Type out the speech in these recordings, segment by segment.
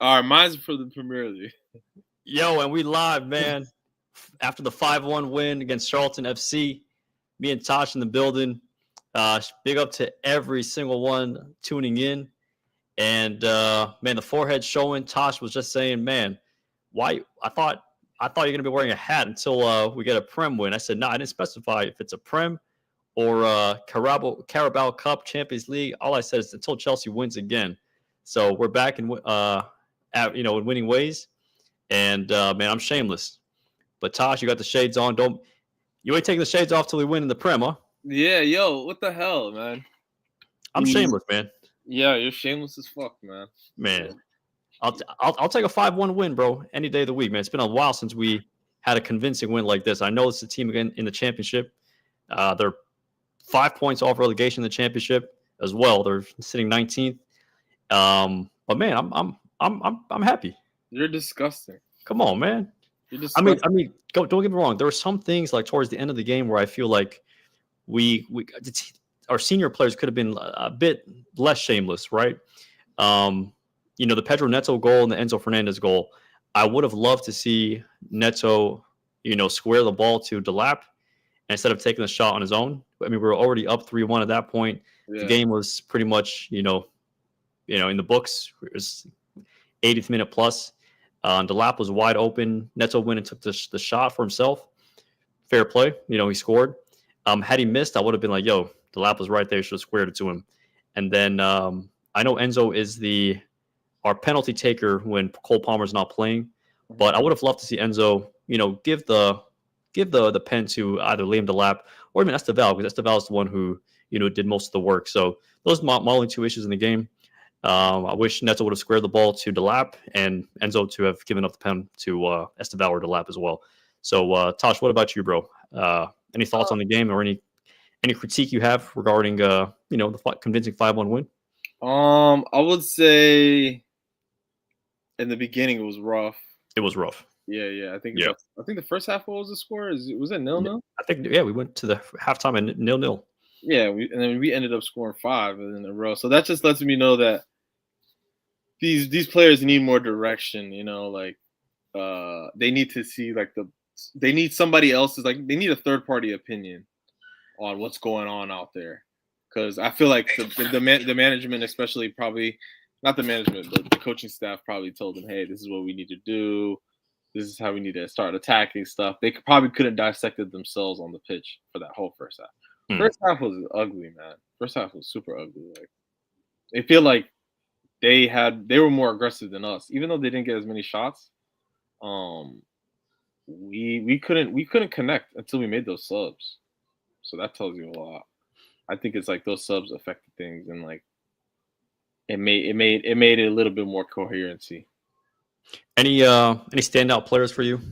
All right, mine's for the Premier League. Yo, and we live, man. After the 5-1 win against Charlton FC, me and Tosh in the building. Big up to every single one tuning in. And man, the forehead showing. Tosh was just saying, man, why? I thought you're gonna be wearing a hat until we get a Prem win. I said, no, I didn't specify if it's a Prem or Carabao Cup, Champions League. All I said is until Chelsea wins again. So we're back in in winning ways. And man, I'm shameless. But Tosh, you got the shades on. You ain't taking the shades off till we win in the Prem, huh? Yeah, yo, what the hell, man? I'm shameless, man. Yeah, you're shameless as fuck, man. Man, I'll take a 5-1 win, bro, any day of the week, man. It's been a while since we had a convincing win like this. I know it's a team again in the championship. They're 5 points off relegation in the championship as well. They're sitting 19th. But man, I'm happy. You're disgusting. Come on, man. You're disgusting. Don't get me wrong. There were some things like towards the end of the game where I feel like our senior players could have been a bit less shameless, right? The Pedro Neto goal and the Enzo Fernandez goal. I would have loved to see Neto, square the ball to Delap instead of taking the shot on his own. I mean, we were already up 3-1 at that point. Yeah. The game was pretty much, in the books. It was 80th minute plus. Delap was wide open. Neto went and took the shot for himself. Fair play. He scored. Had he missed, I would have been like, yo, Delap was right there. Should have squared it to him. And then I know Enzo is our penalty taker when Cole Palmer's not playing. But I would have loved to see Enzo, give the pen to either Liam Delap or even Esteval, because Esteval is the one who, did most of the work. So those are my only two issues in the game. I wish Neto would have squared the ball to Delap and Enzo to have given up the pen to Esteval or Delap as well. So, Tosh, what about you, bro? Any thoughts on the game or any critique you have regarding, the convincing 5-1 win? I would say in the beginning it was rough. It was rough. Yeah. I think the first half, what was the score? Was it 0-0? I think we went to the halftime at 0-0. Yeah, and then we ended up scoring 5 in a row. So that just lets me know that these players need more direction. They need to see they need somebody else's they need a third party opinion on what's going on out there. Because I feel like the management, especially probably not the management, but the coaching staff probably told them, hey, this is what we need to do. This is how we need to start attacking stuff. They probably couldn't dissect it themselves on the pitch for that whole first half. First half was ugly, man. First half was super ugly. I feel like they were more aggressive than us, even though they didn't get as many shots. We couldn't connect until we made those subs. So that tells you a lot. I think it's those subs affected things, and it made it a little bit more coherency. Any standout players for you?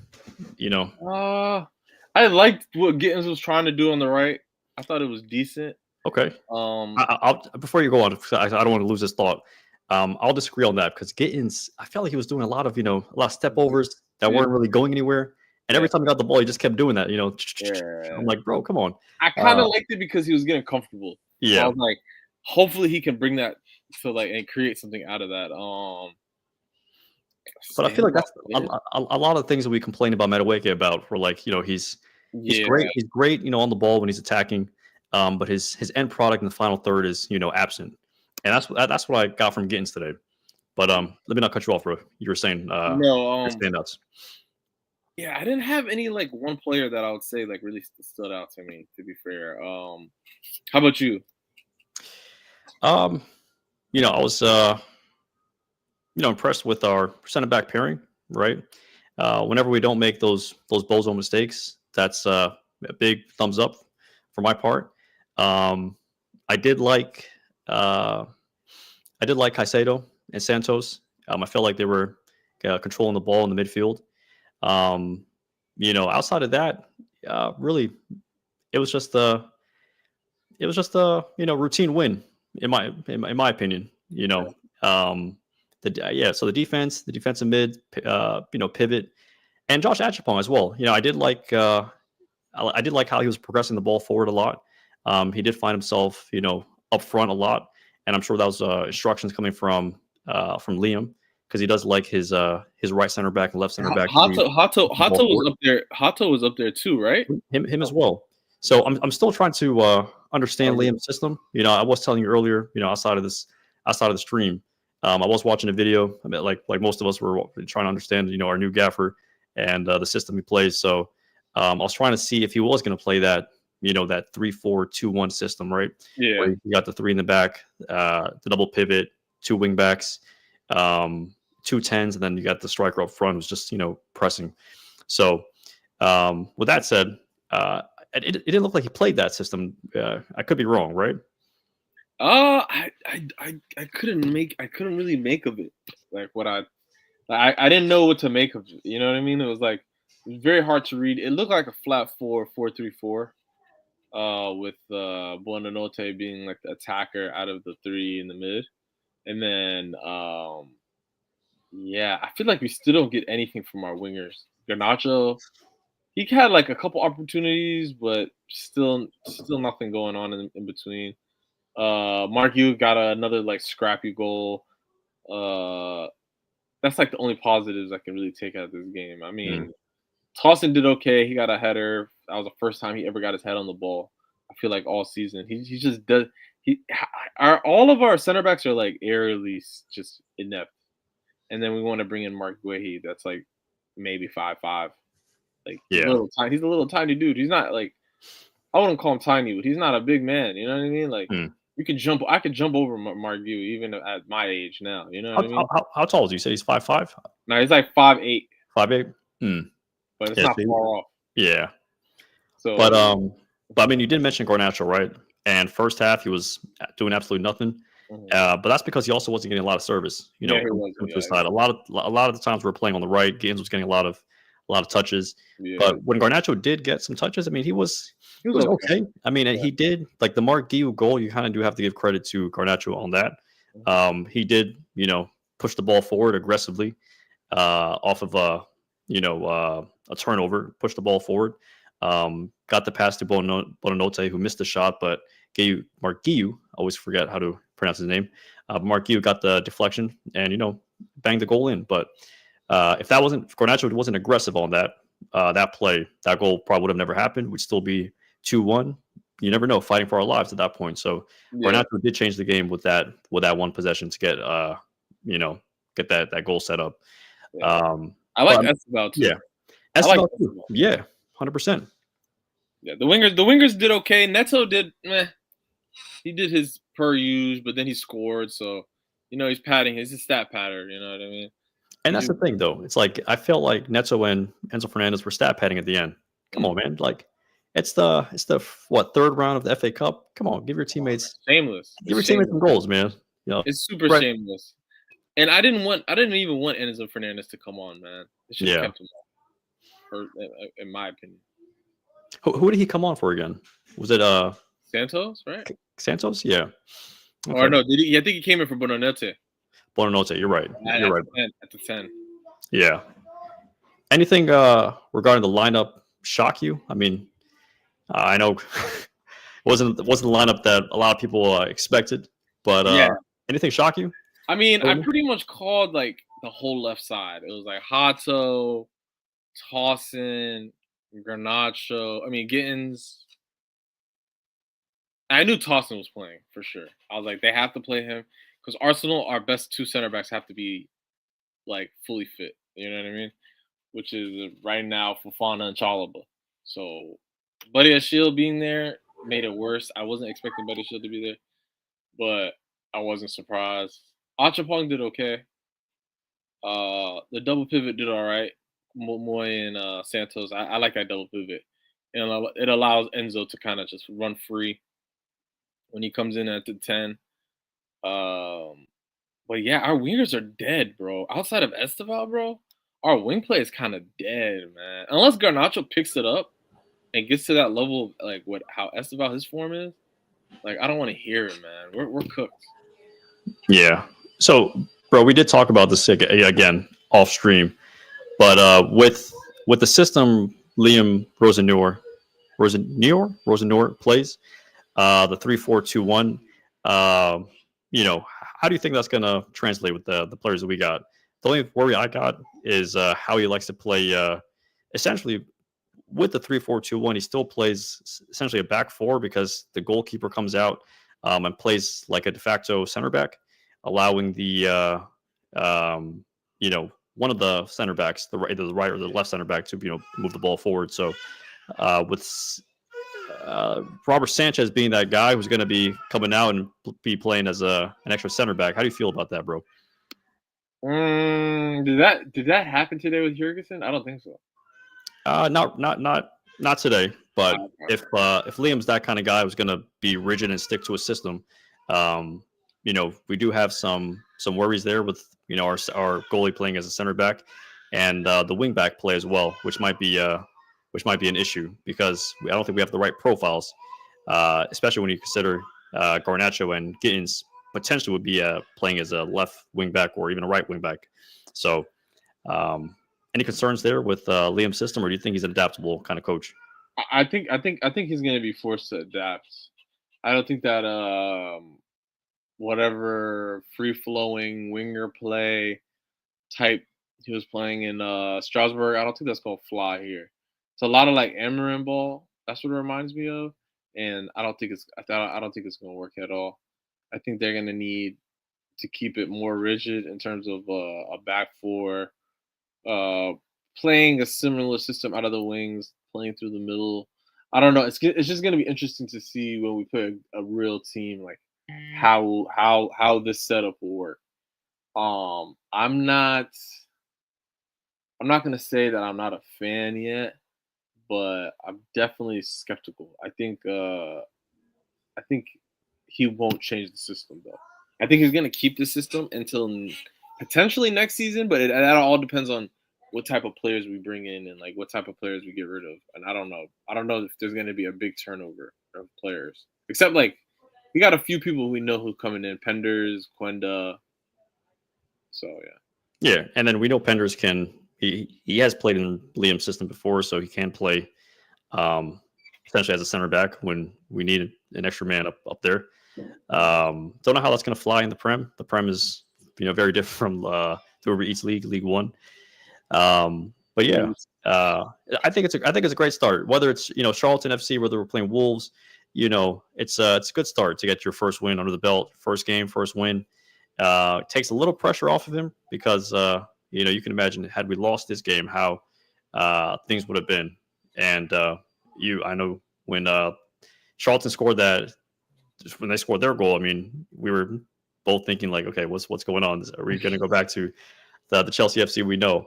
I liked what Gittins was trying to do on the right. I thought it was decent. Okay. I'll before you go on, I don't want to lose this thought. I'll disagree on that because Gittins, I felt like he was doing a lot of step overs that weren't really going anywhere. And every time he got the ball, he just kept doing that. I'm like, bro, come on. I kind of liked it because he was getting comfortable. Yeah. I was like, hopefully he can bring that to and create something out of that. But I feel like that's a lot of things that we complain about Madueke about. We're like, he's great. He's great, on the ball when he's attacking. But his end product in the final third is, absent. And that's what I got from Gittins today. But let me not cut you off, bro. You were saying standouts. Yeah, I didn't have any one player that I would say really stood out to me, to be fair. How about you? I was impressed with our center back pairing, right? Whenever we don't make those bozo mistakes, that's a big thumbs up for my part. I did like Caicedo and Santos. I felt like they were controlling the ball in the midfield. Outside of that, really, it was just a routine win in my opinion. So the defense, the defensive mid, pivot, and Josh Achapong as well. I did like how he was progressing the ball forward a lot. He did find himself, up front a lot, and I'm sure that was instructions coming from Liam because he does like his right center back and left center back. Hato was up there. Hato was up there too, right? Him as well. So I'm still trying to understand Liam's system. I was telling you earlier, outside of the stream, I was watching a video. I mean, like most of us were trying to understand, our new gaffer and the system he plays. So I was trying to see if he was going to play that, that 3-4-2-1 system, right? Yeah. Where you got the three in the back, the double pivot, two wing backs, 2 10s, and then you got the striker up front who's just pressing. So with that said, it didn't look like he played that system. I could be wrong, right? I couldn't really make of it. Like what I didn't know what to make of it. You know what I mean? It was very hard to read. It looked like a flat 4-4-3-4. With Buonanotte being like the attacker out of the three in the mid, and then I feel like we still don't get anything from our wingers. Garnacho, he had like a couple opportunities, but still nothing going on in between. Mark Yu got another like scrappy goal. That's like the only positives I can really take out of this game. I mean, Towson did okay. He got a header. That was the first time he ever got his head on the ball. I feel like all season he just does. All of our center backs are like aerially just inept, and then we want to bring in Mark Guehi. That's like maybe 5'5". Like he's a little tiny dude. He's not like, I wouldn't call him tiny, but he's not a big man. You know what I mean? Like you can jump. I could jump over Mark Guehi even at my age now. You know what I mean? How tall is he? You say he's 5'5"? No, he's like 5'8". 5'8". But it's not far off. Yeah. So, but I mean, you did mention Garnacho, right? And first half he was doing absolutely nothing. But that's because he also wasn't getting a lot of service. To his side. A lot of the times we were playing on the right, Gaines was getting a lot of touches. Yeah. But when Garnacho did get some touches, I mean, he was okay. I mean, he did like the Mark Guehi goal. You kind of do have to give credit to Garnacho on that. He did, push the ball forward aggressively off of a turnover, pushed the ball forward. Got the pass to Buonanotte, who missed the shot, but Mark Guehi, I always forget how to pronounce his name. Mark Guehi got the deflection and banged the goal in. But if Garnacho wasn't aggressive on that play, that goal probably would have never happened. We'd still be 2-1. You never know, fighting for our lives at that point. So Garnacho did change the game with that one possession to get get that goal set up. Yeah. I like Esteval too. Yeah, Esteval too. Yeah, 100%. Yeah, the wingers did okay. Neto did meh. He did his per use, but then he scored. So he's padding. He's a stat patter. You know what I mean? And that's the thing, though. It's like I felt like Neto and Enzo Fernandez were stat padding at the end. Come on, man! Like it's the third round of the FA Cup. Come on, give your teammates shameless. Give your teammates some goals, man. It's super shameless. And I didn't even want Enzo Fernandez to come on, man. It should have kept him on, in my opinion. Who did he come on for again? Was it Santos, right? Santos, yeah. Okay. Or no, did he? I think he came in for Buonanotte. Buonanotte, you're right. You're right. At the 10. Yeah. Anything regarding the lineup shock you? I mean, I know it wasn't the lineup that a lot of people expected, but anything shock you? I mean, I pretty much called like the whole left side. It was like Hato, Towson, Garnacho. I mean, Gittins. I knew Towson was playing for sure. I was like, they have to play him because Arsenal, our best two center backs have to be like fully fit. You know what I mean? Which is right now Fofana and Chalobah. So, Buddy Ashil being there made it worse. I wasn't expecting Buddy Ashil to be there, but I wasn't surprised. Achapong did okay. The double pivot did all right. Moy and Santos. I like that double pivot. And it allows Enzo to kind of just run free when he comes in at the 10. But yeah, our wingers are dead, bro. Outside of Esteval, bro, our wing play is kind of dead, man. Unless Garnacho picks it up and gets to that level of like how Esteval his form is, like I don't want to hear it, man. We're cooked. Yeah. So, bro, we did talk about this again off stream, but with the system Liam Rosenauer plays, the 3-4-2-1. How do you think that's going to translate with the players that we got? the only worry I got is how he likes to play. Essentially, with the 3-4-2-1, he still plays essentially a back four because the goalkeeper comes out and plays like a de facto center back, allowing the one of the center backs, either the right or the left center back, to move the ball forward. So with Robert Sanchez being that guy who's going to be coming out and be playing as an extra center back, how do you feel about that, bro? Did that happen today with Jurgensen? I don't think so. Not today. But if Liam's that kind of guy who's going to be rigid and stick to a system, we do have some worries there with our goalie playing as a center back and the wing back play as well, which might be an issue because I don't think we have the right profiles, especially when you consider Garnacho and Gittins potentially would be playing as a left wing back or even a right wing back. So, any concerns there with Liam's system, or do you think he's an adaptable kind of coach? I think he's going to be forced to adapt. I don't think that whatever free flowing winger play type he was playing in Strasbourg, I don't think that's going to fly here. It's a lot of like Amarin ball. That's what it reminds me of, and I don't think it's going to work at all. I think they're going to need to keep it more rigid in terms of a back four, playing a similar system out of the wings, playing through the middle. I don't know. It's just going to be interesting to see when we play a real team, like how this setup will work. I'm not going to say that I'm not a fan yet, but I'm definitely skeptical. I think he won't change the system though. I think he's going to keep the system until potentially next season, but that all depends on what type of players we bring in and like what type of players we get rid of. And I don't know if there's going to be a big turnover of players, except like we got a few people we know who coming in, Penders, Quenda. So yeah, and then we know Penders he has played in Liam's system before, so he can play essentially as a center back when we need an extra man up there. Don't know how that's going to fly in the Prem. The Prem is very different from the Uber Eats League One. But yeah, I think it's a great start. Whether it's Charlton FC, whether we're playing Wolves, it's a good start to get your first win under the belt. First game, first win. It takes a little pressure off of him because you can imagine had we lost this game how things would have been. And I know when Charlton scored when they scored their goal, I mean, we were both thinking like, okay, what's going on? Are we going to go back to the Chelsea FC we know?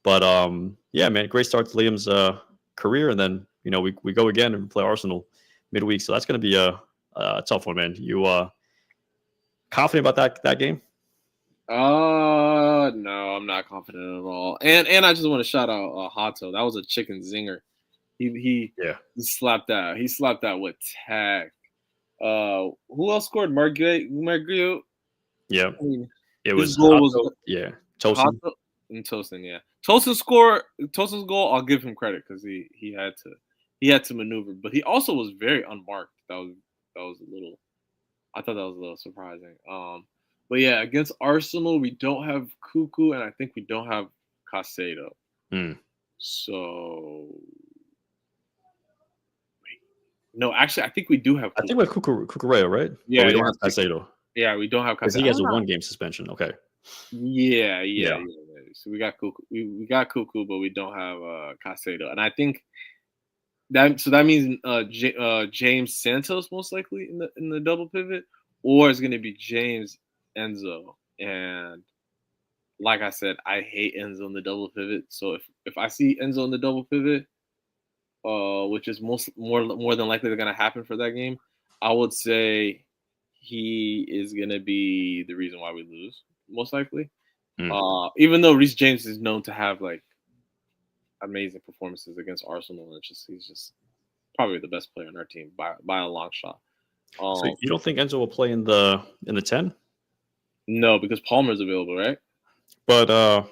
But yeah, man, great start to Liam's career, and then we go again and play Arsenal midweek, so that's going to be a tough one, man. You confident about that game? No, I'm not confident at all. And I just want to shout out Hato. That was a chicken zinger. He slapped that. He slapped that with tact. Who else scored? Marguerite. Yeah, I mean, it was Tosin. And Tosin, yeah. Tosin's goal, I'll give him credit because he had to maneuver, but he also was very unmarked. That was a little. I thought that was a little surprising. But yeah, against Arsenal, we don't have Cuckoo, and I think we don't have Caicedo. So, no, actually, I think we do have. I think we have Cucurella, right? Yeah, but we don't have Caicedo. Yeah, we don't have Caicedo. Because he has a 1-game suspension. Okay. Yeah. So we got Cuckoo. We got Cuckoo, but we don't have Caicedo, and I think that means James Santos most likely in the double pivot, or it's going to be James Enzo. And like I said, I hate Enzo in the double pivot. So if I see Enzo in the double pivot, which is more than likely going to happen for that game, I would say he is going to be the reason why we lose, most likely. Even though Reece James is known to have like amazing performances against Arsenal, he's just probably the best player on our team by a long shot. So you don't think Enzo will play in the 10? No, because Palmer's available, right? But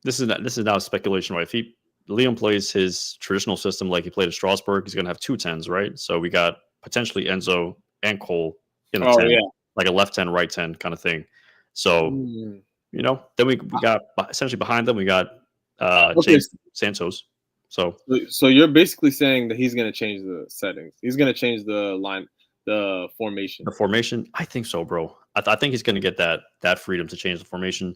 this is now speculation, right? If Liam plays his traditional system like he played at Strasbourg, he's going to have 2 10s, right? So we got potentially Enzo and Cole in the 10, like a left 10, right 10 kind of thing. So You know, then we got essentially behind them we got Okay, James Santos. So so you're basically saying that he's going to change the settings. He's going to change the formation. the formation, I think so, bro. I think he's going to get that freedom to change the formation.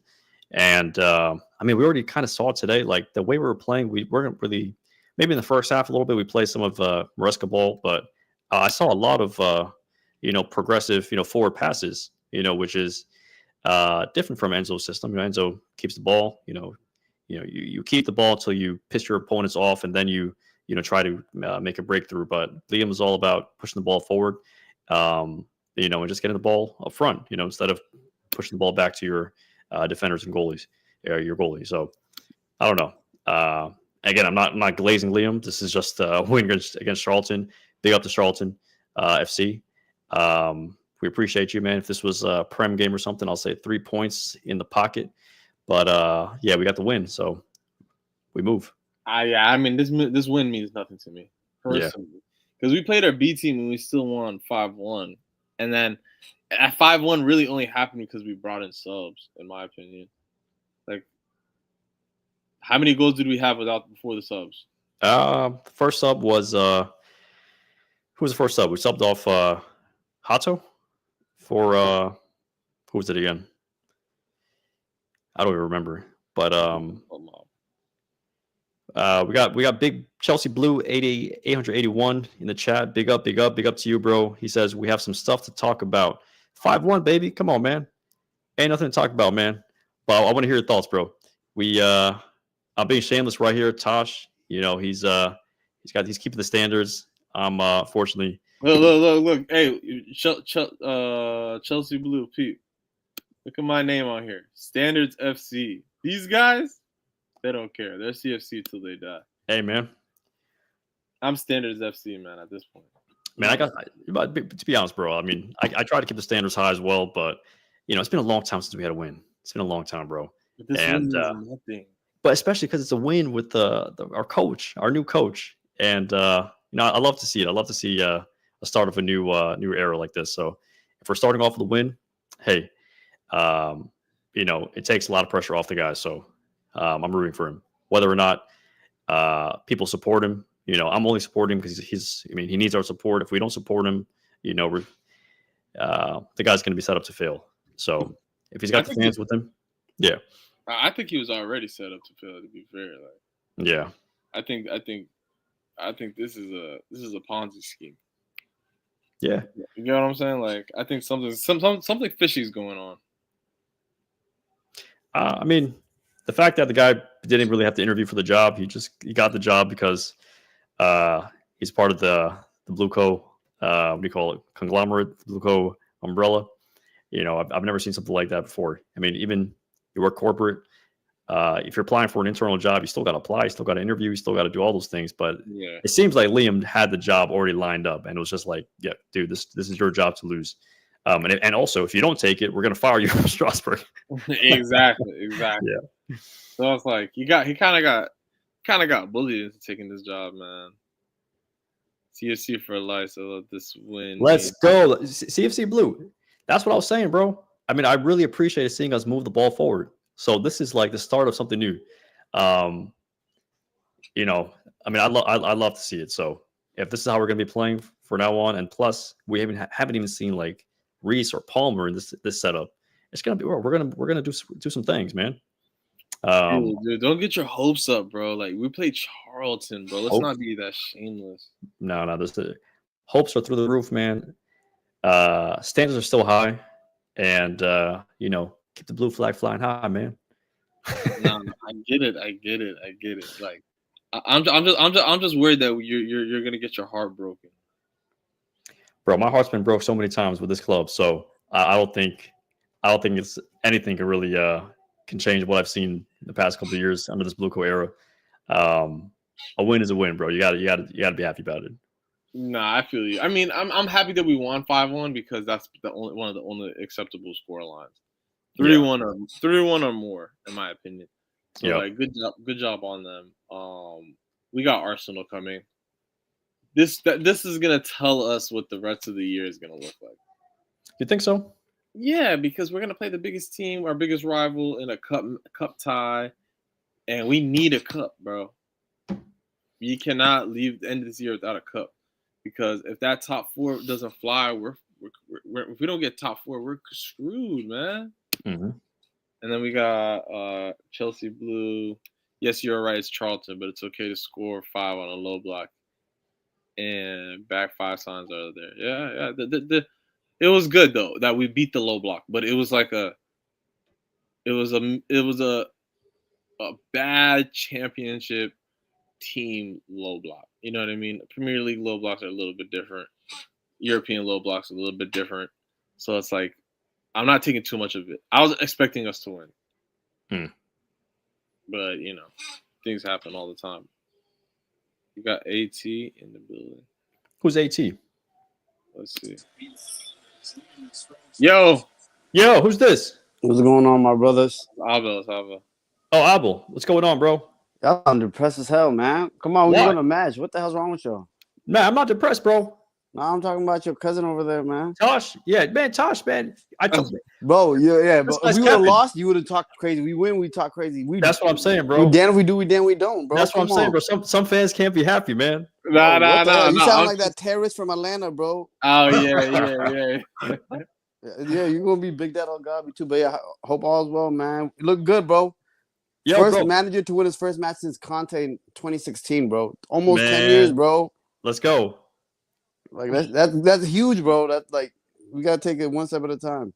And I mean, we already kind of saw it today. Like the way we were playing, we weren't really. Maybe in the first half a little bit, we played some of Maresca ball, but I saw a lot of progressive forward passes. Which is different from Enzo's system. Enzo keeps the ball. You keep the ball until you piss your opponents off, and then you try to make a breakthrough. But Liam is all about pushing the ball forward, and just getting the ball up front. Instead of pushing the ball back to your defenders and goalies, your goalie. So I don't know. Again, I'm not glazing Liam. This is just a win against Charlton. Big up to Charlton FC. We appreciate you, man. If this was a Prem game or something, I'll say 3 points in the pocket. But yeah, we got the win, so we move. Yeah, I mean this win means nothing to me personally because we played our B team and we still won 5-1, and then at 5-1 really only happened because we brought in subs, in my opinion. Like, how many goals did we have before the subs? The first sub was who was the first sub? We subbed off Hato for who was it again? I don't even remember. But we got big Chelsea Blue 881 in the chat. Big up to you, bro. He says we have some stuff to talk about. 5-1, baby. Come on, man. Ain't nothing to talk about, man. But I want to hear your thoughts, bro. I'm being shameless right here. Tosh, he's keeping the standards. I'm fortunately. Look. Hey, Chelsea Blue, Pete. Look at my name on here. Standards FC. These guys, they don't care. They're CFC till they die. Hey, man. I'm Standards FC, man, at this point. Man, to be honest, bro, I mean, I try to keep the standards high as well, but, it's been a long time since we had a win. It's been a long time, bro. But this win is nothing. But especially because it's a win with our coach, our new coach. And, I love to see it. I love to see a start of a new era like this. So if we're starting off with a win, hey, it takes a lot of pressure off the guys. So I'm rooting for him. Whether or not people support him, I'm only supporting him because he needs our support. If we don't support him, the guy's going to be set up to fail. So if he's got the fans with him, yeah. I think he was already set up to fail, to be fair. Yeah. I think this is a Ponzi scheme. Yeah. You know what I'm saying? Like, I think something fishy is going on. I mean, the fact that the guy didn't really have to interview for the job, he got the job because he's part of the Blueco, what do you call it, conglomerate, the Blueco umbrella. I've never seen something like that before. I mean, even you work corporate, if you're applying for an internal job, you still got to apply, you still got to interview, you still got to do all those things. But It seems like Liam had the job already lined up, and it was just like, yeah, dude, this is your job to lose. And also, if you don't take it, we're gonna fire you from Strasbourg. Exactly. Yeah. So it's like he kind of got bullied into taking this job, man. CFC for life. So let this win. Let's go, CFC Blue. That's what I was saying, bro. I mean, I really appreciated seeing us move the ball forward. So this is like the start of something new. I mean, I love to see it. So if this is how we're gonna be playing for now on, and plus we haven't even seen like Reese or Palmer in this setup, it's gonna be we're gonna do some things, man. Dude, don't get your hopes up, bro. Like, we played Charlton, bro. Let's not be that shameless. No, the hopes are through the roof, man. Standards are still high, and keep the blue flag flying high, man. No, I get it. Like, I'm just worried that you're gonna get your heart broken. Bro, my heart's been broke so many times with this club, so I don't think it's anything can really can change what I've seen the past couple of years under this Blueco era. A win is a win, bro. You gotta be happy about it. Nah, I feel you. I mean, I'm happy that we won 5-1 because that's one of the only acceptable score lines. 3-1 or more, in my opinion. So like, good job on them. We got Arsenal coming. This is gonna tell us what the rest of the year is gonna look like. You think so? Yeah, because we're gonna play the biggest team, our biggest rival in a cup tie, and we need a cup, bro. You cannot leave the end of this year without a cup, because if that top four doesn't fly, if we don't get top four, we're screwed, man. Mm-hmm. And then we got Chelsea Blue. Yes, you're right. It's Charlton, but it's okay to score 5 on a low block. And back 5 signs are there. Yeah. It was good though that we beat the low block, but it was like a bad championship team low block. You know what I mean? Premier League low blocks are a little bit different. European low blocks are a little bit different. So it's like I'm not taking too much of it. I was expecting us to win. But, things happen all the time. You got AT in the building. Who's AT? Let's see. Yo, who's this? What's going on, my brothers? Abel. Oh, Abel. What's going on, bro? Y'all I'm depressed as hell, man. Come on, we're going to match. What the hell's wrong with y'all? Man, I'm not depressed, bro. No, I'm talking about your cousin over there, man. Tosh, man. Bro, yeah. But That's if we would have lost, you would have talked crazy. We win, we talk crazy. That's what I'm saying, bro. We damn if we do, we damn we don't, bro. That's what I'm saying, bro. Some fans can't be happy, man. Nah. You sound like that terrorist from Atlanta, bro. Oh, yeah. Yeah, you're going to be Big Dad on God, me too. But yeah, hope all's well, man. You look good, bro. First manager to win his first match since Conte in 2016, bro. Almost 10 years, bro. Let's go. Like that's huge, bro. That's like we gotta take it one step at a time.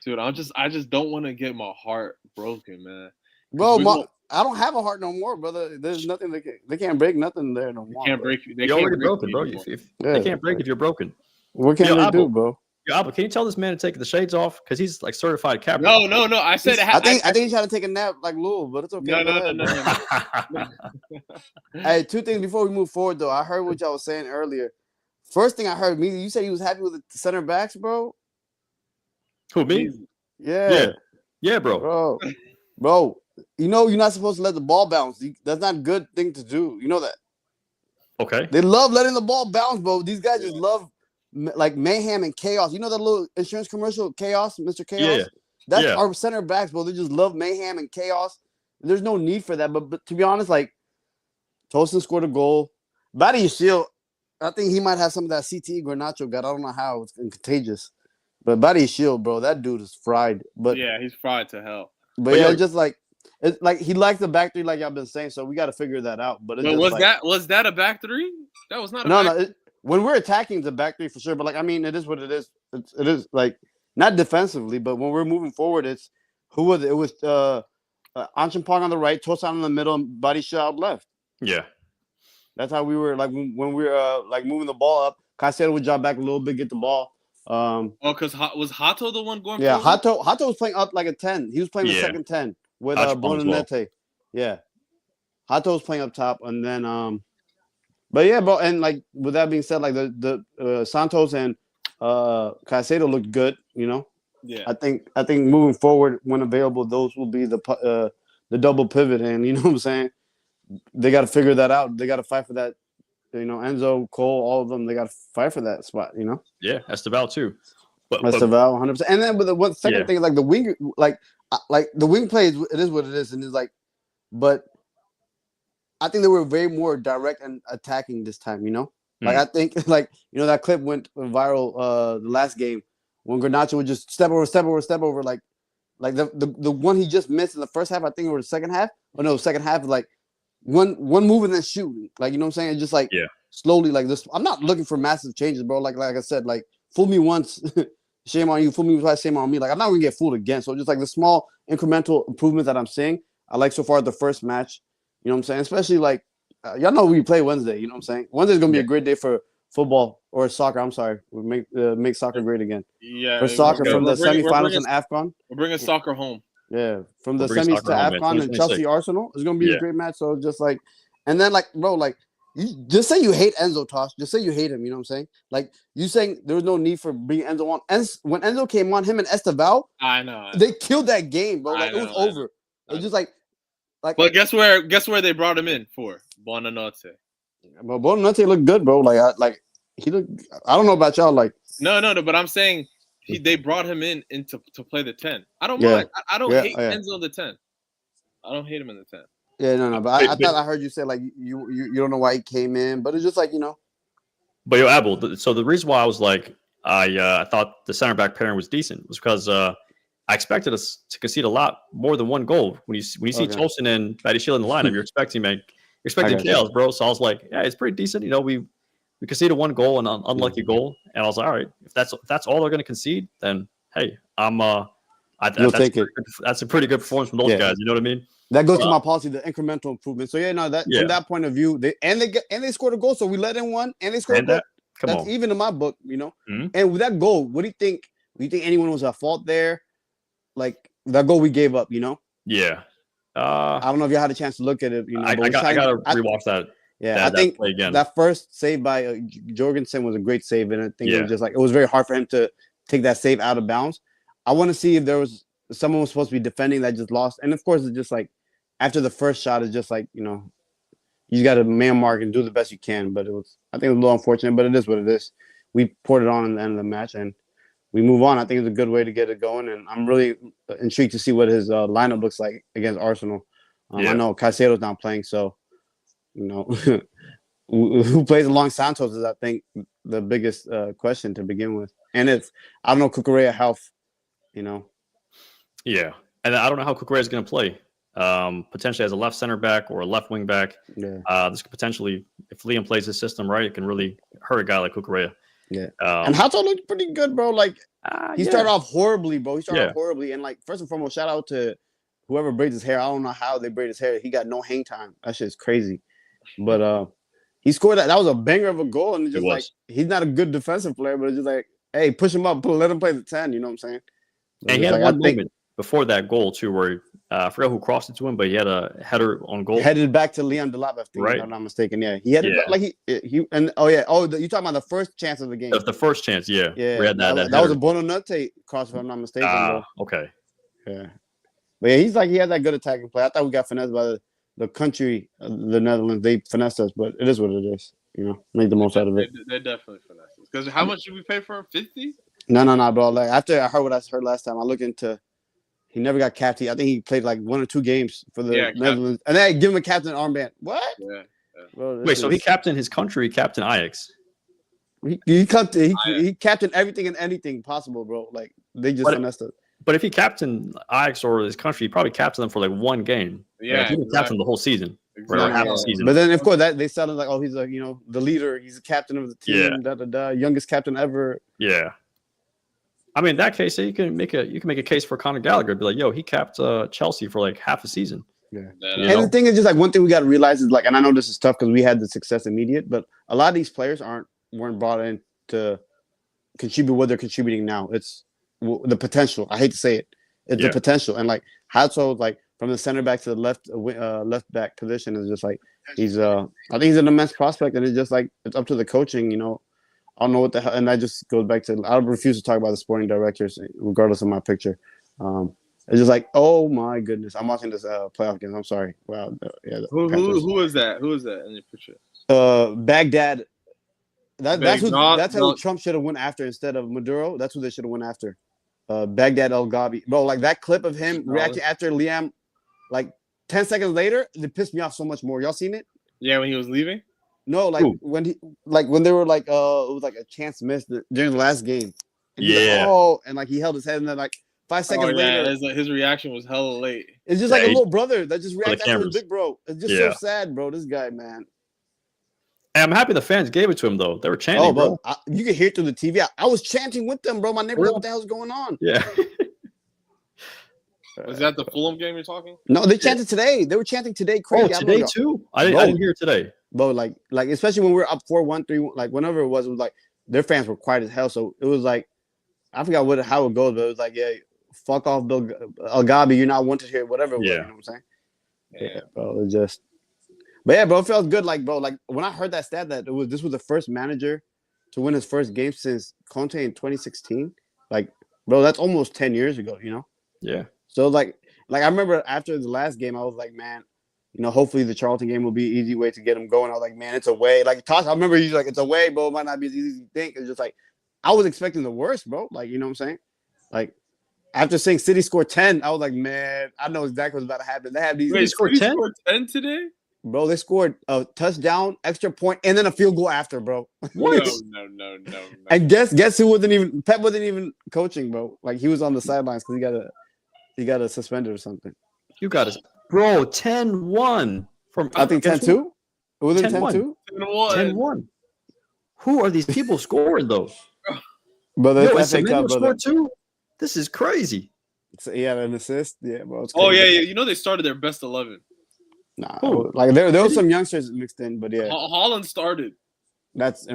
Dude, I just don't want to get my heart broken, man. Bro, I don't have a heart no more, brother. There's nothing they can't break nothing there no more. They can't break you. You're already broken, bro. They can't break if you're broken. What can they do, bro? Abel, can you tell this man to take the shades off? Because he's like certified capper. No. I said I think he's trying to take a nap like Lou, but it's okay. No. Hey, 2 things before we move forward though. I heard what y'all was saying earlier. First thing I heard, you said he was happy with the center backs, bro. Who, me? Yeah, bro. Bro. You know you're not supposed to let the ball bounce. That's not a good thing to do. You know that. Okay. They love letting the ball bounce, bro. These guys just love like mayhem and chaos. You know that little insurance commercial, Chaos, Mr. Chaos? Yeah. That's our center backs, bro. They just love mayhem and chaos. There's no need for that. But to be honest, like Tosin scored a goal. Body Shield, I think he might have some of that CTE Garnacho got. I don't know how it's contagious. But Body Shield, bro, that dude is fried. But yeah, he's fried to hell. But yeah, just like it's like he likes the back three, like y'all been saying. So we got to figure that out. But was that a back three? That was not. No. When we're attacking, it's a back three for sure. But like, I mean, it is what it is. It is like not defensively, but when we're moving forward, it's who was it? It was Anchampong on the right, Tosan in the middle, and Body Shield out left. Yeah. That's how we were like when we were like moving the ball up. Caicedo would drop back a little bit, get the ball. Because was Hato the one going? Yeah, Hato was playing up like a 10. He was playing the second 10 with Bonanete. Well. Yeah, Hato was playing up top, and then but yeah, bro. And like with that being said, like the Santos and Caicedo looked good. You know. Yeah. I think moving forward, when available, those will be the double pivot, and you know what I'm saying. They got to figure that out. They got to fight for that. You know, Enzo, Cole, all of them, they got to fight for that spot, you know? Yeah, Esteval too. Esteval, 100%. And then with the one second thing, like the wing, like the wing play, it is what it is. And it's like, but I think they were very more direct and attacking this time, you know? Like, I think, like, you know, that clip went viral the last game when Garnacho would just step over, like the one he just missed in the first half, I think it was the second half. Oh, no, second half, like, one move and then shoot, like, you know what I'm saying? It's just like slowly like this. I'm not looking for massive changes, bro. Like I said, like fool me once, shame on you. Fool me twice, shame on me. Like I'm not gonna get fooled again. So just like the small incremental improvements that I'm seeing, I like so far the first match. You know what I'm saying? Especially like y'all know we play Wednesday. You know what I'm saying? Wednesday's gonna be a great day for football or soccer. I'm sorry, we make soccer great again. Yeah, for soccer from the semifinals in AFCON. We're bringing soccer home. Yeah, from the semis to AFCON and Chelsea Arsenal, it's gonna be a great match. So just like, and then like, bro, like, you just say you hate Enzo, Tosh. Just say you hate him. You know what I'm saying? Like you saying there was no need for bringing Enzo on. And when Enzo came on, him and Esteval, I know they killed that game, bro. Like it was over. It's just like. But guess where they brought him in for? Buonanotte. But Buonanotte looked good, bro. Like he looked. I don't know about y'all. Like no. But I'm saying they brought him in to play the 10. I don't Yeah. mind. I don't Yeah, hate yeah. Enzo in the 10. I don't hate him in the 10. Yeah, no, but I thought I heard you say like you don't know why he came in, but it's just like But yo, Abel, so the reason why I was like, I thought the center back pairing was decent was because I expected us to concede a lot more than one goal. When you see Charlton and Badiashile in the lineup, you're expecting chaos, bro. So I was like, yeah, it's pretty decent. You know, we conceded one goal, an unlucky goal, and I was like, all right, if that's all they're going to concede, then hey, you'll take it. That's a pretty good performance from those guys. You know what I mean? That goes to my policy, the incremental improvement. So from that point of view, they scored a goal, so we let in one, and they scored a goal. That's even in my book, Mm-hmm. And with that goal, what do you think? Do you think anyone was at fault there? Like that goal we gave up, Yeah. I don't know if you had a chance to look at it. I gotta rewatch that. Yeah, I think that first save by Jorgensen was a great save, and I think it was just like it was very hard for him to take that save out of bounds. I want to see if there was someone was supposed to be defending that just lost, and of course it's just like after the first shot, it's just like you got to man mark and do the best you can. But I think it was a little unfortunate, but it is what it is. We poured it on in the end of the match, and we move on. I think it's a good way to get it going, and I'm really intrigued to see what his lineup looks like against Arsenal. I know Caicedo's not playing, so who plays along Santos is, I think, the biggest question to begin with. And I don't know Cucurella health, Yeah, and I don't know how Cucurella is going to play. Potentially as a left center back or a left wing back. Yeah. This could potentially, if Liam plays his system right, it can really hurt a guy like Cucurella. Yeah. And Hato looked pretty good, bro. Like he started off horribly, bro. He started off horribly. And like first and foremost, shout out to whoever braids his hair. I don't know how they braid his hair. He got no hang time. That shit's crazy. But he scored that. That was a banger of a goal. And just like he's not a good defensive player, but it's just like, hey, push him up, let him play the 10. You know what I'm saying? But and he had one moment before that goal too, where I forgot who crossed it to him, but he had a header on goal. Headed back to Leon Delap, if I'm not mistaken. Yeah, he had it like he and you talking about the first chance of the game? The first chance, yeah. We had that was a Bonanote cross, if I'm not mistaken. Okay. Yeah, but yeah, he had that good attacking play. I thought we got finessed by the country, the Netherlands. They finessed us, but it is what it is. Make the most out of it. They definitely finessed us. Because how much did we pay for him? 50? No, bro. Like after I heard what I heard last time, I looked into. He never got captain. I think he played like 1 or 2 games for the Netherlands, and then give him a captain armband. What? Yeah. Bro, wait, so he captained his country, captain Ajax. He captained everything and anything possible, bro. Like they just finessed it. But if he captained Ajax or his country, he probably captained them for like 1 game. Yeah, he didn't captain the whole season. Exactly. Or half the season. But then of course that they sounded like, oh, he's like the leader. He's the captain of the team. Youngest captain ever. Yeah. I mean, in that case, you can make a case for Conor Gallagher. Be like, yo, he capped Chelsea for like half a season. Yeah. And the thing is, just like one thing we got to realize is like, and I know this is tough because we had the success immediate, but a lot of these players weren't brought in to contribute what they're contributing now. It's the potential. I hate to say it. It's the potential, and like Hato, like from the center back to the left back position is just like he's. I think he's an immense prospect, and it's just like it's up to the coaching, I don't know what the hell, and that just goes back to I refuse to talk about the sporting directors, regardless of my picture. It's just like, oh my goodness, I'm watching this playoff game. I'm sorry. Wow. Yeah. Who is that? Who is that in your picture? Baghdad. That's who Trump should have went after instead of Maduro. That's who they should have went after. Baghdad El Gabi, bro. Like that clip of him reacting after Liam, like 10 seconds later, it pissed me off so much more. Y'all seen it? Yeah, when he was leaving. No, when they were like, it was like a chance missed during the last game. And and like he held his head, and then like 5 seconds later, his reaction was hella late. It's just like a little brother that just reacts after his big bro. It's just so sad, bro. This guy, man. And I'm happy the fans gave it to him though. They were chanting. Oh, bro, you could hear it through the TV. I was chanting with them, bro. My neighbor knew what the hell's going on. Yeah. Was that the Fulham game you're talking? No, they chanted today. They were chanting today. Crazy. Oh, today too? I didn't hear it today. Bro, like especially when we were up 4-1, 3-1, like whenever it was like their fans were quiet as hell. So it was like I forgot how it goes, but it was like, yeah, fuck off, Bill El Gabi, you're not wanted here, whatever it was, you know what I'm saying? Yeah, bro. It just but yeah, bro, it felt good. Like, bro, like when I heard that stat that this was the first manager to win his first game since Conte in 2016. Like, bro, that's almost 10 years ago, Yeah. So like I remember after the last game, I was like, man, hopefully the Charlton game will be an easy way to get him going. I was like, man, it's away. Like Tosh, I remember he's like, it's away, bro. It might not be as easy as you think. It's just like I was expecting the worst, bro. Like, you know what I'm saying? Like, after seeing City score 10, I was like, man, I know exactly what's about to happen. They have these. Wait, scored City 10? scored 10 today? Bro, they scored a touchdown, extra point, and then a field goal after, bro. What? No. And guess who wasn't even Pep wasn't even coaching, bro. Like he was on the sidelines because he got a suspended or something. You got it. Bro, 10-1 from I think 10-2. It wasn't 10-1. 10-2? 10-1. Who are these people scoring though? Brother, Yo, it's and FA Cup, Semenyo brother. scored too? This is crazy. So he had an assist. Yeah, bro. It's Oh, crazy. yeah. You know they started their best 11. Nah, Who? like there was some youngsters mixed in, but yeah, Holland started. that's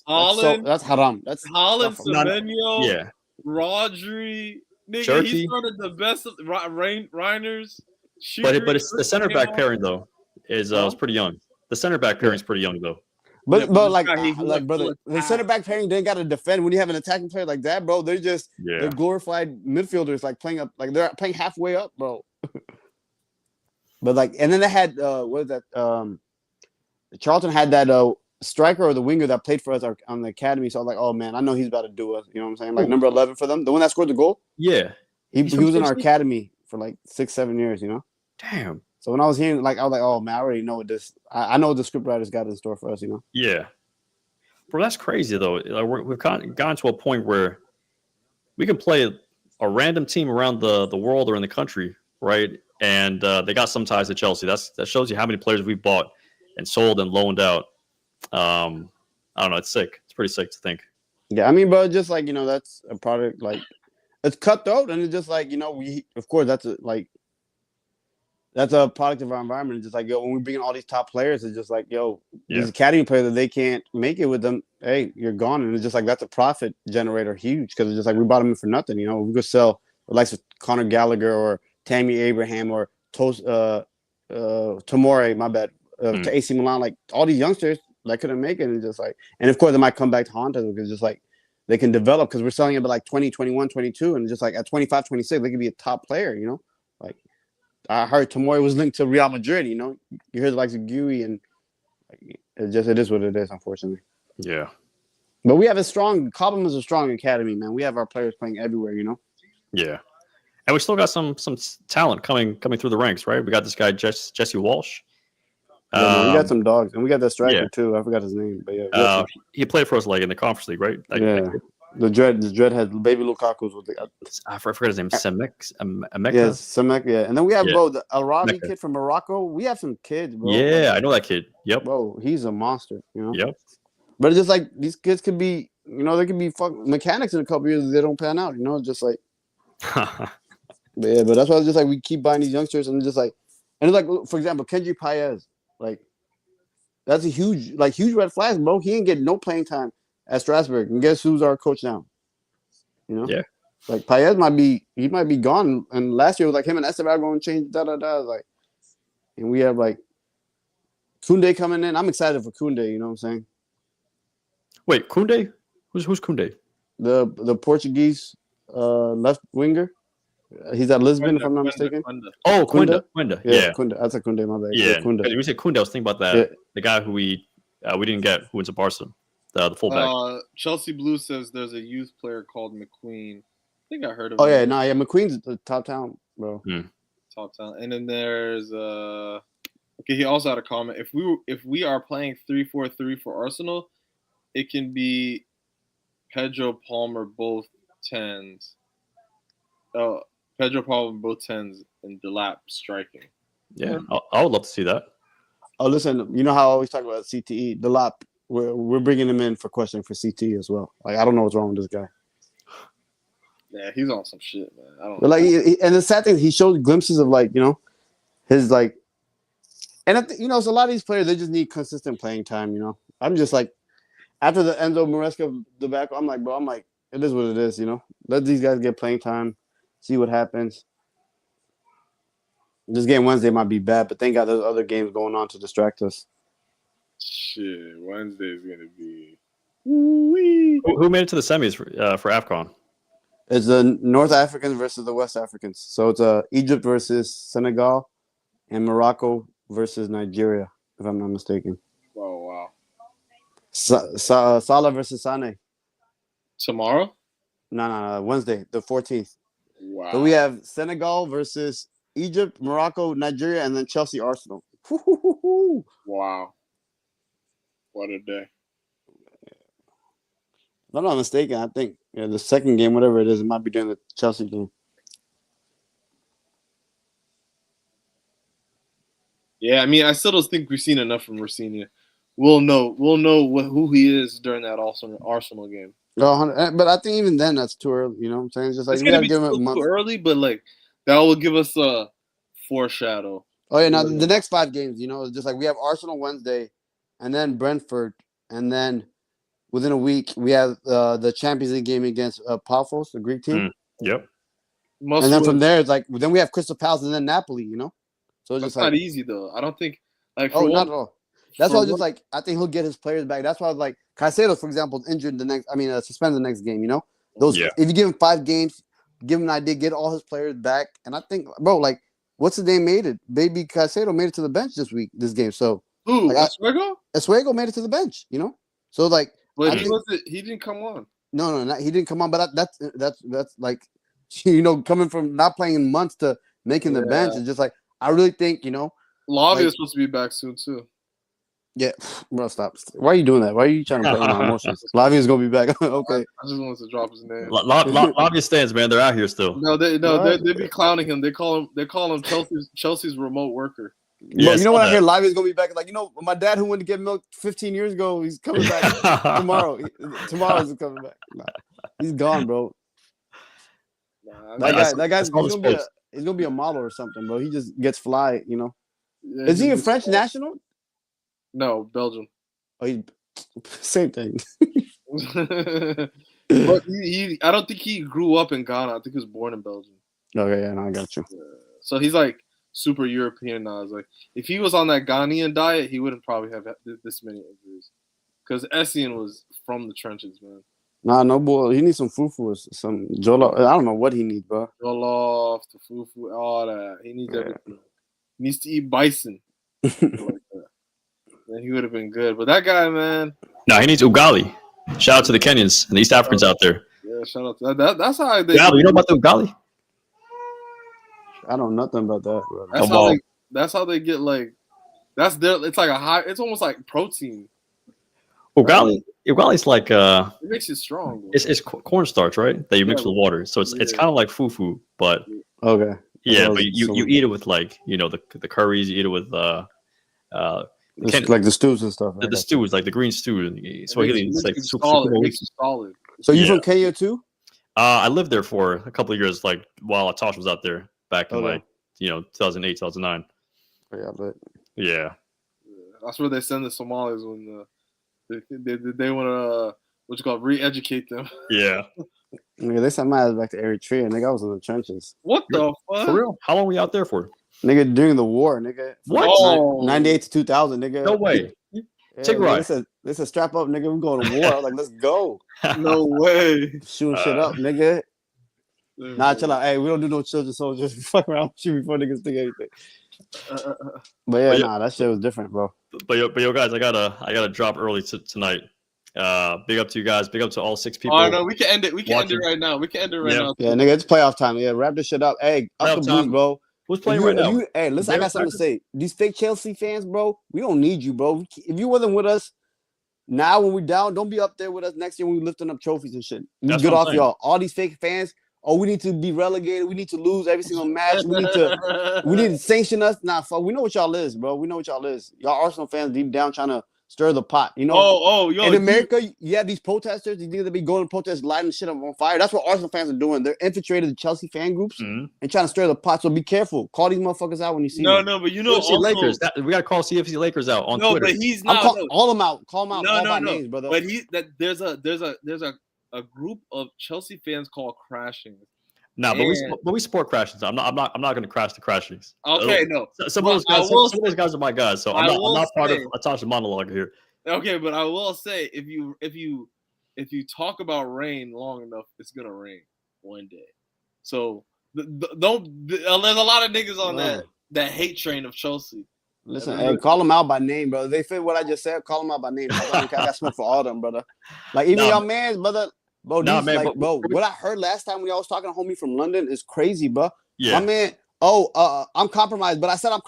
Holland. that's haram. That's Holland, stuff. Semenyo, Yeah. Rodri. Nigga, Cherky. he started the best of Reiners. But it's the center back pairing though is was pretty young. The center back pairing is pretty young though. But Yeah, but like he like brother, the center back pairing didn't got to defend when you have an attacking player like that, bro. They're just they're glorified midfielders, like playing up, like they're playing halfway up, bro. But like, and then they had what is that? Charlton had that striker or the winger that played for us on the academy. So I was like, oh man, I know he's about to do us. You know what I'm saying? Like number 11 for them, the one that scored the goal. Yeah. He was in our academy for like 6-7 years. You know. Damn. So when I was hearing, like, I was like, oh man, I already know what this. I know what the scriptwriters got in store for us. You know. Yeah. Bro, that's crazy though. Like we've gotten to a point where we can play a random team around the world or in the country, right? And they got some ties to Chelsea. That shows you how many players we've bought and sold and loaned out. I don't know. It's sick. It's pretty sick to think. Yeah, I mean, bro, just like, you know, that's a product, like, it's cutthroat, and it's just like, you know, of course, that's a product of our environment. It's just like, yo, when we bring in all these top players, it's just like, yo, these academy players that they can't make it with them, hey, you're gone. And it's just like, that's a profit generator, huge, because it's just like, we bought them in for nothing, you know. We could sell the likes of Conor Gallagher or Tammy Abraham or Tomori, my bad, to AC Milan, like all these youngsters that couldn't make it, and just like, and of course they might come back to haunt us because just like they can develop, because we're selling it at like 20, 21, 22, and just like at 25, 26, they could be a top player, you know. Like I heard Tomori was linked to Real Madrid, you know. You heard the likes of Gui, and like, it is what it is, unfortunately. Yeah. But we have Cobham is a strong academy, man. We have our players playing everywhere, you know. Yeah. And we still got some talent coming through the ranks, right? We got this guy Jesse Walsh. Yeah, we got some dogs, and we got that striker too. I forgot his name, but yeah, he played for us like in the Conference League, right? Like, the dread had baby Lukaku's with the. I forgot his name. Semek. Yeah, Semek. Yeah, and then we have bro the Arabi kid from Morocco. We have some kids, bro. Yeah, I know that kid. Yep, bro, he's a monster. You know. Yep. But it's just like these kids could be, you know, they could be mechanics in a couple years if they don't pan out. You know, just like. But that's why it's just like we keep buying these youngsters, and just like, and it's like, for example, Kenji Paez, like that's a huge red flag, bro. He ain't getting no playing time at Strasbourg, and guess who's our coach now? You know, like Paez might be gone, and last year was like him and Esteban going to change like, and we have like Koundé coming in. I'm excited for Koundé. You know what I'm saying? Wait, Koundé? Who's Koundé? The Portuguese left winger. He's at Lisbon, if I'm not mistaken. Oh, Koundé. Yeah, Koundé. That's a Koundé, my bad. Yeah, Koundé. When you say Koundé, I was thinking about that. The guy who we didn't get, who went to Barca, the fullback. Chelsea Blue says there's a youth player called McQueen. I think I heard of him. Oh, yeah. No, yeah. McQueen's the top talent, bro. Top talent. And then there's okay, he also had a comment. If we are playing 3-4-3 for Arsenal, it can be Pedro Palmer both 10s. Pedro Palmer both 10s and Delap striking. Yeah, I would love to see that. Oh, listen, you know how I always talk about CTE? Delap, we're bringing him in for questioning for CTE as well. Like, I don't know what's wrong with this guy. Yeah, he's on some shit, man. I don't but know. like, and the sad thing, he showed glimpses of like, you know, his like, and you know, so a lot of these players, they just need consistent playing time. You know, I'm just like, after the Enzo Maresca debacle, I'm like, it is what it is. You know, let these guys get playing time. See what happens. This game Wednesday might be bad, but thank God there's other games going on to distract us. Shit, Wednesday is gonna be. Who made it to the semis for AFCON? It's the North Africans versus the West Africans. So it's Egypt versus Senegal, and Morocco versus Nigeria, if I'm not mistaken. Oh wow. Salah versus Sane. Tomorrow? No, Wednesday, the 14th. Wow. So we have Senegal versus Egypt, Morocco, Nigeria, and then Chelsea, Arsenal. Wow. What a day. If I'm not mistaken, I think the second game, whatever it is, it might be during the Chelsea game. Yeah, I mean, I still don't think we've seen enough from Rosenior. We'll know who he is during that Arsenal game. No, but I think even then that's too early. You know what I'm saying? It's just like It's we gonna gotta be give him a still month. too early, but like that will give us a foreshadow. Oh yeah, now the next 5 games, it's just like we have Arsenal Wednesday, and then Brentford, and then within a week we have the Champions League game against Paphos, the Greek team. Yep. And then from there, it's like then we have Crystal Palace and then Napoli. So it's That's just like not easy though. I don't think like not at all. That's why I was just like I think he'll get his players back. That's why I was like Caicedo, for example, is injured suspended the next game. If you give him 5 games, give him an idea, get all his players back, and I think, bro, like what's his name made it? Baby Caicedo made it to the bench this game. So who? Like, Oswego made it to the bench. So like, but he didn't come on. No, he didn't come on. But that's like, coming from not playing in months to making the bench. It's just like I really think Lavia is supposed to be back soon too. Yeah, bro, stop. Why are you doing that? Why are you trying to play my emotions? Lavia's gonna be back. Okay. I just wanted to drop his name. Lavia stands, man. They're out here still. No, they be clowning him. They call him Chelsea's remote worker. Yeah, you know what? I hear Lavia's gonna be back. Like my dad who went to get milk 15 years ago, he's coming back tomorrow. Tomorrow's coming back. Nah, he's gone, bro. That guy's he's gonna be a model or something, bro. He just gets fly. Yeah, is he a French national? No, Belgium. Oh, same thing. But I don't think he grew up in Ghana. I think he was born in Belgium. Okay, yeah, no, I got you. So he's like super European now. It's like if he was on that Ghanaian diet, he wouldn't probably have this many injuries. Because Essien was from the trenches, man. Nah, no boy. He needs some fufu or some jollof. I don't know what he needs, bro. Jollof, the fufu, all that. He needs everything. He needs to eat bison. Like that. And he would have been good. But that guy, man. No, he needs ugali. Shout out to the Kenyans and the East Africans out there. Yeah, shout out to that. That's how they. Yeah, you know about the ugali? I don't know nothing about that, bro. That's how they get like. That's their. It's like a high. It's almost like protein. Ugali's like it makes it strong. Bro. It's cornstarch, right? That you mix with water, so it's kind of like fufu, but okay. Yeah, but you eat it with like the curries. You eat it with like the stews and stuff. The stews, like the green stew. So it's like solid. So you from Kenya too? I lived there for a couple of years, like while Atosh was out there back in 2008, 2009. Yeah, but yeah, that's where they send the Somalis when they want to re-educate them. Yeah. Nigga, they sent my ass back to Eritrea. Nigga, I was in the trenches. What the fuck? For real? How long were you out there for? Nigga, during the war, nigga. What? Oh. 98 to 2000, nigga. No way. Take right. They said strap up, nigga. We're going to war. I was like, let's go. No way. Shooting shit up, nigga. Nah, chill out. Hey, we don't do no children soldiers. Fuck around with you before niggas think anything. But that shit was different, bro. But yo, guys, I gotta drop early tonight. Big up to you guys. Big up to all 6 people. Oh no, we can end it. We can end it right now. Yeah, nigga, it's playoff time. Yeah, wrap this shit up. Hey, up the Blues, bro. Who's playing right now? Hey, listen, I got something to say. These fake Chelsea fans, bro, we don't need you, bro. If you wasn't with us now when we down, don't be up there with us next year when we lifting up trophies and shit. We get off y'all. All these fake fans. Oh, we need to be relegated. We need to lose every single match. We need to sanction us. Nah, fuck. We know what y'all is, bro. We know what y'all is. Y'all Arsenal fans deep down trying to stir the pot. Yo, in America, you have these protesters. You think they be going to protest, lighting shit up on fire. That's what Arsenal fans are doing. They're infiltrated the Chelsea fan groups and trying to stir the pot. So be careful. Call these motherfuckers out when you see them. No, but CFC Lakers. We gotta call CFC Lakers out on Twitter. No, but he's not. All them out. Call them out. Call by names, brother. But there's a group of Chelsea fans called Crashing. No, but we support Crashings. I'm not going to crash the Crashings. Okay, no. Some of those guys are my guys, so I'm not part of Atash's monologue here. Okay, but I will say if you talk about rain long enough, it's gonna rain one day. So there's a lot of niggas on that hate train of Chelsea. Listen, hey, call them out by name, brother. They fit what I just said. Call them out by name. I got smoke for all of them, brother. Like even y'all mans, brother. Bro, Nah, these, man, like, but bro, what I heard last time when y'all was talking to homie from London is crazy, bro. yeah, My man, I'm compromised, but I said I'm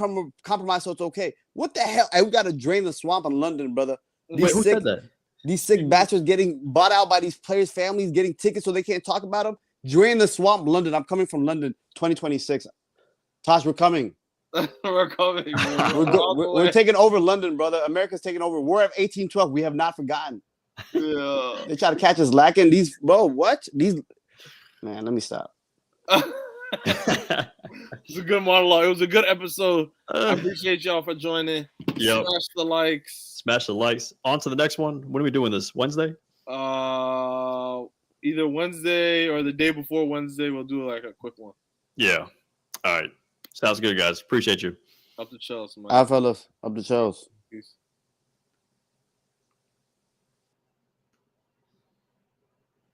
compromised, so it's okay. What the hell? Hey, we got to drain the swamp in London, brother. wait, who said that? These sick bastards getting bought out by these players' families, getting tickets so they can't talk about them. Drain the swamp, London. I'm coming from London, 2026. Tosh, we're coming. We're coming. We're taking over London, brother. America's taking over. We're at 1812. We have not forgotten. Yeah. They try to catch us lacking. These, bro, what? These, man, let me stop. It's a good monologue. It was a good episode. I appreciate y'all for joining. Yep. Smash the likes. Smash the likes. On to the next one. When are we doing this? Wednesday? Either Wednesday or the day before Wednesday. We'll do like a quick one. Yeah. All right. Sounds good, guys. Appreciate you. Up the Chelsea, man. All right, fellas. Up the Chelsea. Peace.